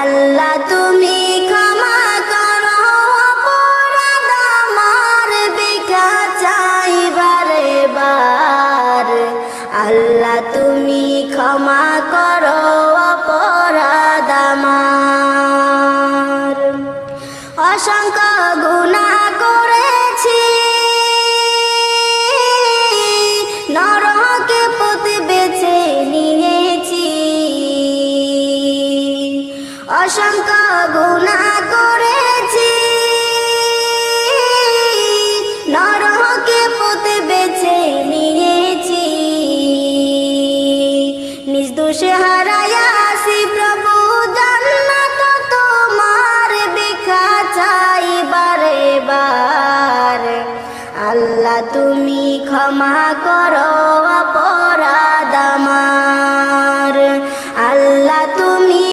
আল্লাহ তুমি ক্ষমা করো অপরাধ আমার, ভিক্ষা চাই বারে বার। আল্লাহ তুমি ক্ষমা করো অপরাধ আমার। অসংখ্য গুনাহ করেছি, নরকে পথ বেছে নিয়েছি। অসংখ্য গুনাহ করেছি, নরকে পথ বেছে নিয়েছি। নিজ দোষে হারায়াছি প্রভু জান্নাত তোমার, ভিক্ষা চাই বারে বার। আল্লাহ তুমি ক্ষমা